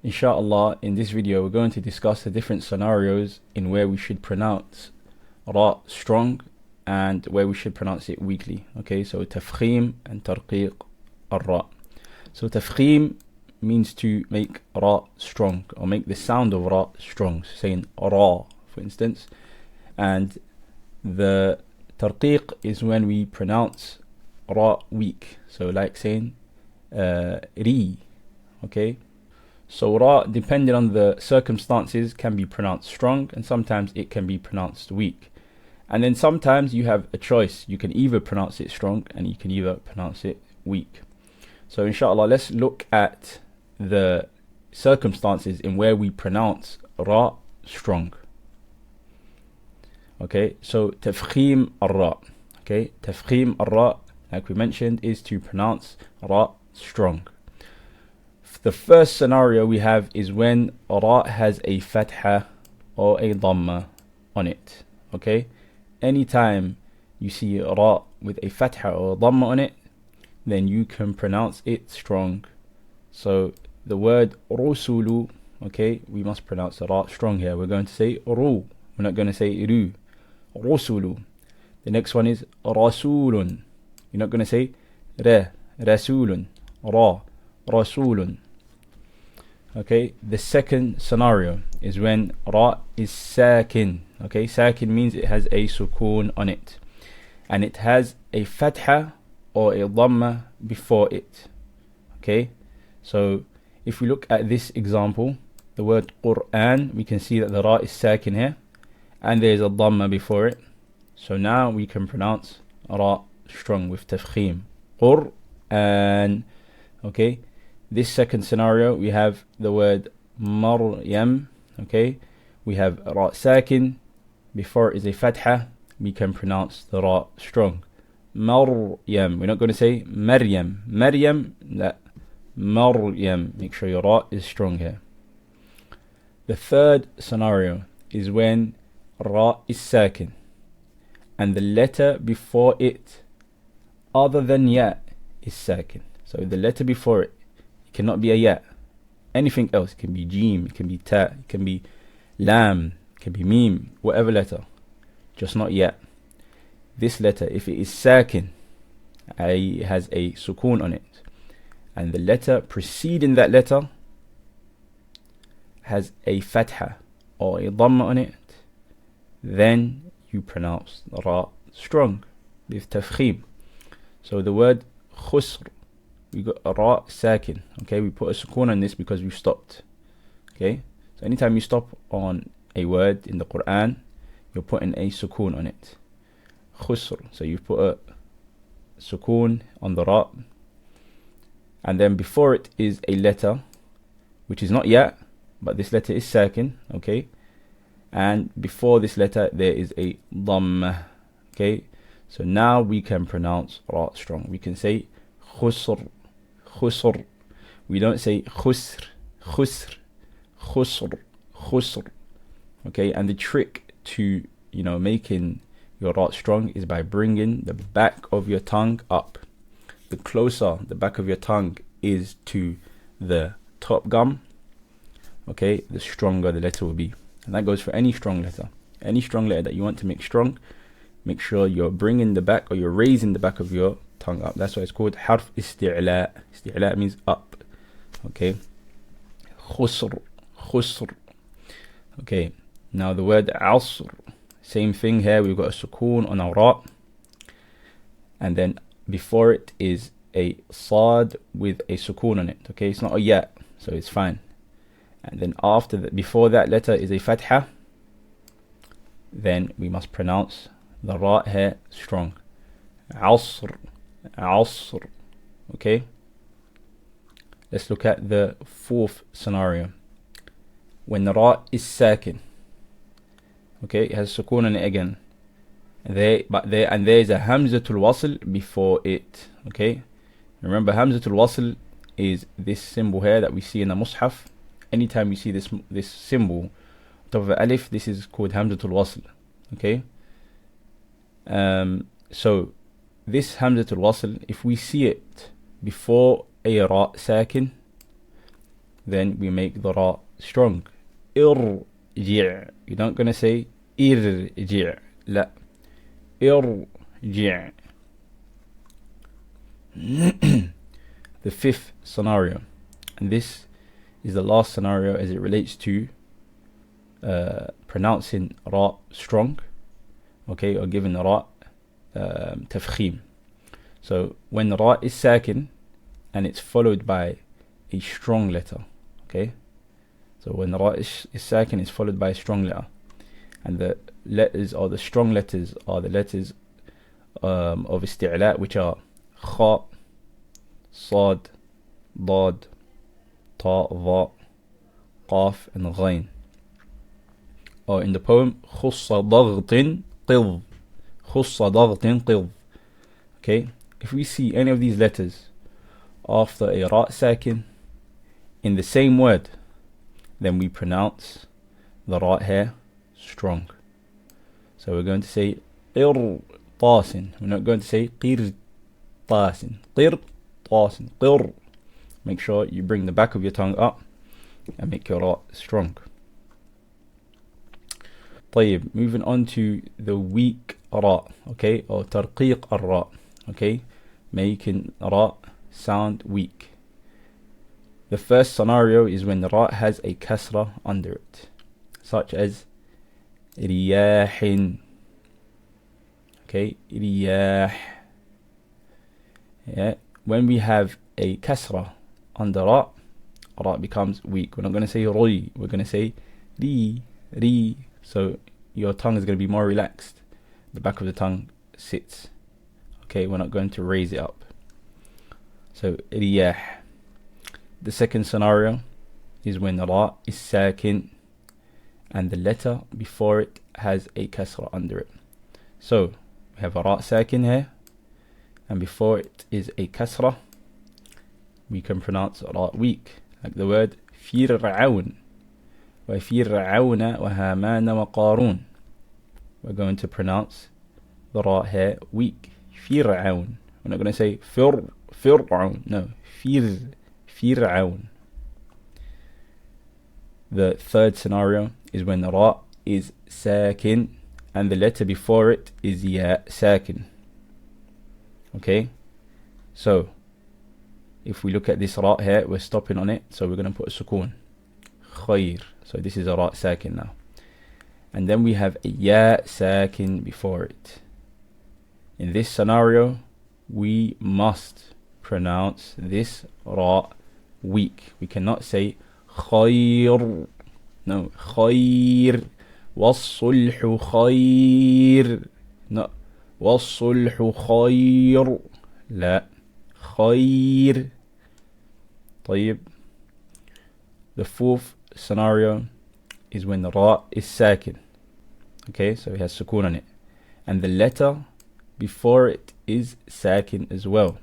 Inshallah, in this video we're going to discuss the different scenarios in where we should pronounce ra strong and where we should pronounce it weakly. Okay, so Tafkheem and Tarqeeq al-ra. So Tafkheem means to make ra strong, or make the sound of ra strong, saying ra for instance. And the Tarqeeq is when we pronounce ra weak, so like saying ri. Okay, so ra, depending on the circumstances, can be pronounced strong and sometimes it can be pronounced weak. And then sometimes you have a choice. You can either pronounce it strong and you can either pronounce it weak. So inshallah, let's look at the circumstances in where we pronounce ra strong. Okay, so Tafkheem al-ra. Okay, Tafkheem al-ra, like we mentioned, is to pronounce ra strong. The first scenario we have is when ra has a fatha or a dhamma on it. Okay, anytime you see ra with a fatha or a dhamma on it, then you can pronounce it strong. So the word rusulu, okay, we must pronounce the ra strong here. We're going to say ru, we're not going to say ru. Rusulu. The next one is rasulun. You're not going to say ra, rasulun, ra, rasulun. Okay, the second scenario is when ra is sakin. Okay, sakin means it has a sukoon on it and it has a fatha or a dhamma before it. Okay, so if we look at this example, the word Qur'an, we can see that the ra is sakin here and there is a dhamma before it. So now we can pronounce ra strong with Tafkheem. Qur'an. Okay, this second scenario, we have the word Maryam. Okay, we have ra sakin, before it is a fatha, we can pronounce the ra strong. Maryam, we're not going to say Maryam. Maryam, la, Maryam. Make sure your ra is strong here. The third scenario is when ra is sakin and the letter before it other than ya is sakin. So the letter before it cannot be a ya. Anything else, it can be jim, it can be ta, it can be lam, it can be mim, whatever letter, just not ya. This letter, if it is sakin, it has a sukoon on it, and the letter preceding that letter has a fatha or a dhamma on it, then you pronounce the ra strong with Tafkheem. So the word khusr, we got a ra sakin. Okay, we put a sukoon on this because we've stopped. Okay, so anytime you stop on a word in the Qur'an, you're putting a sukoon on it. Khusr, so you put a sukoon on the ra, and then before it is a letter which is not ya, but this letter is sakin. Okay, and before this letter there is a dhamma. Okay, so now we can pronounce ra strong. We can say khusr, khusr. We don't say khusr, khusr, khusr, khusr. Okay, and the trick to, making your ra strong is by bringing the back of your tongue up. The closer the back of your tongue is to the top gum, okay, the stronger the letter will be. And that goes for any strong letter. Any strong letter that you want to make strong, make sure you're bringing the back, or you're raising the back of your tongue up. That's why it's called harf isti'la. Isti'la means up. Okay, khusr, khusr. Okay, now the word asr, same thing here. We've got a sukoon on our ra, and then before it is a sad with a sukoon on it. Okay, it's not a ya, so it's fine. And then after that, before that letter is a fatha, then we must pronounce the ra here strong. Asr, asr. Okay, let's look at the fourth scenario when the ra is sakin. Okay, it has sukoon on it again, and there is a hamzatul wasl before it. Okay, remember hamzatul wasl is this symbol here that we see in the mushaf. Anytime you see this symbol on top of alif, this is called hamzatul wasl. Okay, so this hamzatul wasl, if we see it before a ra sakin, then we make the ra strong. Irji'. You're not going to say irji'. La. Irji'. The fifth scenario, and this is the last scenario as it relates to pronouncing ra strong, okay, or giving the ra tafkheem. So when the ra is sakin and it's followed by a strong letter, okay, so when the ra is sakin, it's followed by a strong letter, and the letters or the strong letters are the letters of isti'la, which are kha, sad, dad, ta, va, qaf, and ghain. Or in the poem, khussa daghtin qidh, khussa daghtin qidh. Okay, if we see any of these letters after a ra sakin in the same word, then we pronounce the ra here strong. So we're going to say qir tasin. We're not going to say qir tasin. Qir tasin. Qir. Make sure you bring the back of your tongue up and make your ra strong. طيب, moving on to the weak ra, okay, or tarqeeq ar-ra, okay, making ra sound weak. The first scenario is when the ra has a kasra under it, such as riyahin, okay, riyah. Yeah, when we have a kasra under ra, ra becomes weak. We're not going to say ri, we're going to say ri. So your tongue is going to be more relaxed. The back of the tongue sits. Okay, we're not going to raise it up. So riyah. The second scenario is when the ra is sakin and the letter before it has a kasra under it. So we have a ra sakin here, and before it is a kasra. We can pronounce ra weak, like the word fir'aun. وَفِرْعَوْنَ وَهَامَانَ وَقَارُونَ. We're going to pronounce the ra here weak. Fir'aun. We're not going to say fir'aun. No. Fir'aun. The third scenario is when the ra is sakin and the letter before it is ya sakin. Okay? So, if we look at this ra here, we're stopping on it, so we're going to put a sukoon. Khair. So this is a ra sakin now. And then we have a ya sakin before it. In this scenario, we must pronounce this ra weak. We cannot say khair. No, khair. والصلح خير. No, والصلح خير. لا, خير. طيب. The fourth scenario is when the ra is sakin. Okay, so it has sukoon on it, and the letter before it is sakin as well.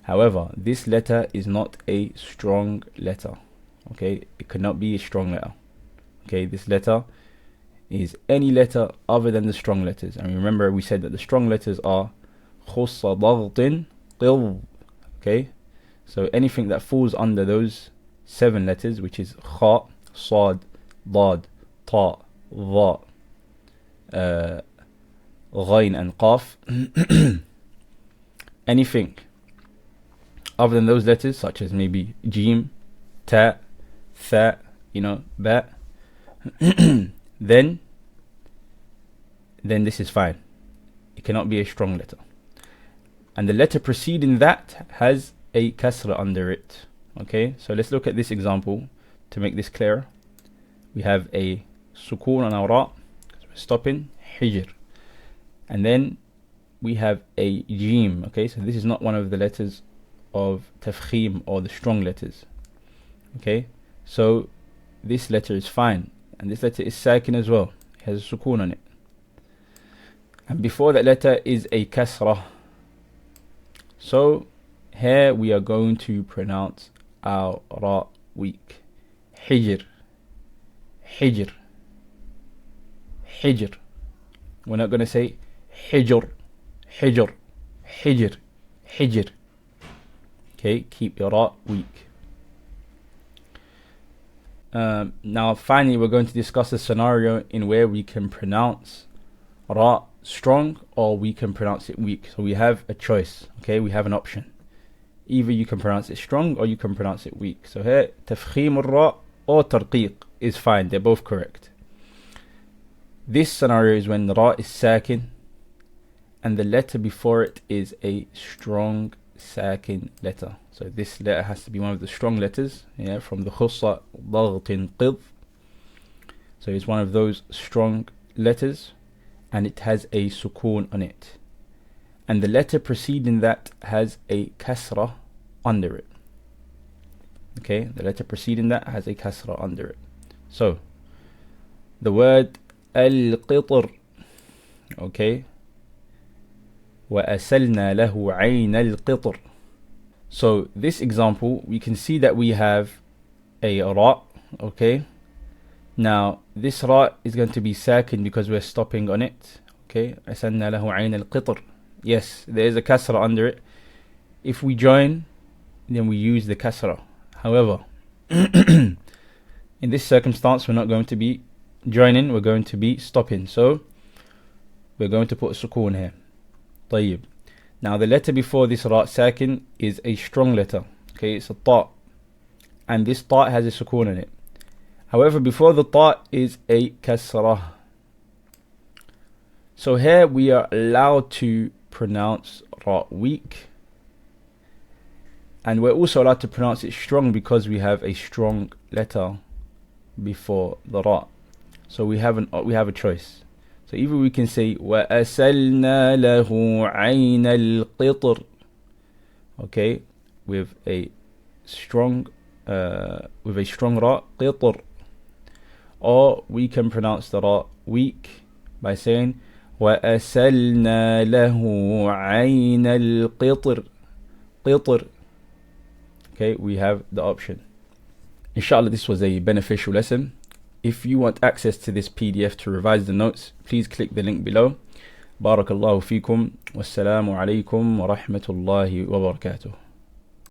However, this letter is not a strong letter. Okay, it cannot be a strong letter. Okay, this letter is any letter other than the strong letters. And remember, we said that the strong letters are khussa daghtin qidh. Okay, so anything that falls under those 7 letters, which is kha, sad, dad, ta, va, ghain, and qaf. Anything other than those letters, such as maybe jim, ta, tha, ba, then this is fine. It cannot be a strong letter. And the letter preceding that has a kasra under it. Okay, so let's look at this example to make this clear. We have a sukoon on our ra, because we're stopping, hijr. And then we have a jim. Okay, so this is not one of the letters of tafkheem or the strong letters. Okay, so this letter is fine, and this letter is sakin as well. It has a sukoon on it. And before that letter is a kasra. So here we are going to pronounce our ra weak. Hijr. Hijr. Hijr. We're not going to say hijr. Hijr. Hijr. Hijr. Okay, keep your ra weak. Now finally we're going to discuss a scenario in where we can pronounce ra strong or we can pronounce it weak. So we have a choice, okay? We have an option. Either you can pronounce it strong or you can pronounce it weak. So here, Tafkheem al-ra or Tarqeeq is fine. They're both correct. This scenario is when the ra is sakin and the letter before it is a strong sakin letter. So this letter has to be one of the strong letters, yeah, from the khussa ضغط قض. So it's one of those strong letters and it has a sukoon on it. And the letter preceding that has a kasra under it. Okay, the letter preceding that has a kasra under it. So the word al-qitr, okay, وَأَسَلْنَا لَهُ عَيْنَ الْقِطْرِ. So this example, we can see that we have a ra, okay. Now this ra is going to be sakin because we're stopping on it, okay. أَسَلْنَا لَهُ عَيْنَ الْقِطْرِ. Yes, there is a kasra under it. If we join, then we use the kasra. However, in this circumstance, we're not going to be joining, we're going to be stopping. So we're going to put a sukoon here. طيب. Now the letter before this ra sakin is a strong letter. Okay, it's a ta. And this ta has a sukoon in it. However, before the ta is a kasra. So here we are allowed to pronounce ra weak. And we're also allowed to pronounce it strong because we have a strong letter before the ra. So we have a choice. So either we can say وَأَسَلْنَا لَهُ عَيْنَ الْقِطْرِ, okay, with a strong ra, قِطْر, or we can pronounce the ra weak by saying وَأَسَلْنَا لَهُ عَيْنَ الْقِطْرِ, قِطْر. Okay, we have the option. Inshallah, this was a beneficial lesson. If you want access to this PDF to revise the notes, please click the link below. Barakallahu feekum. Wassalamu alaikum wa rahmatullahi wa barakatuh.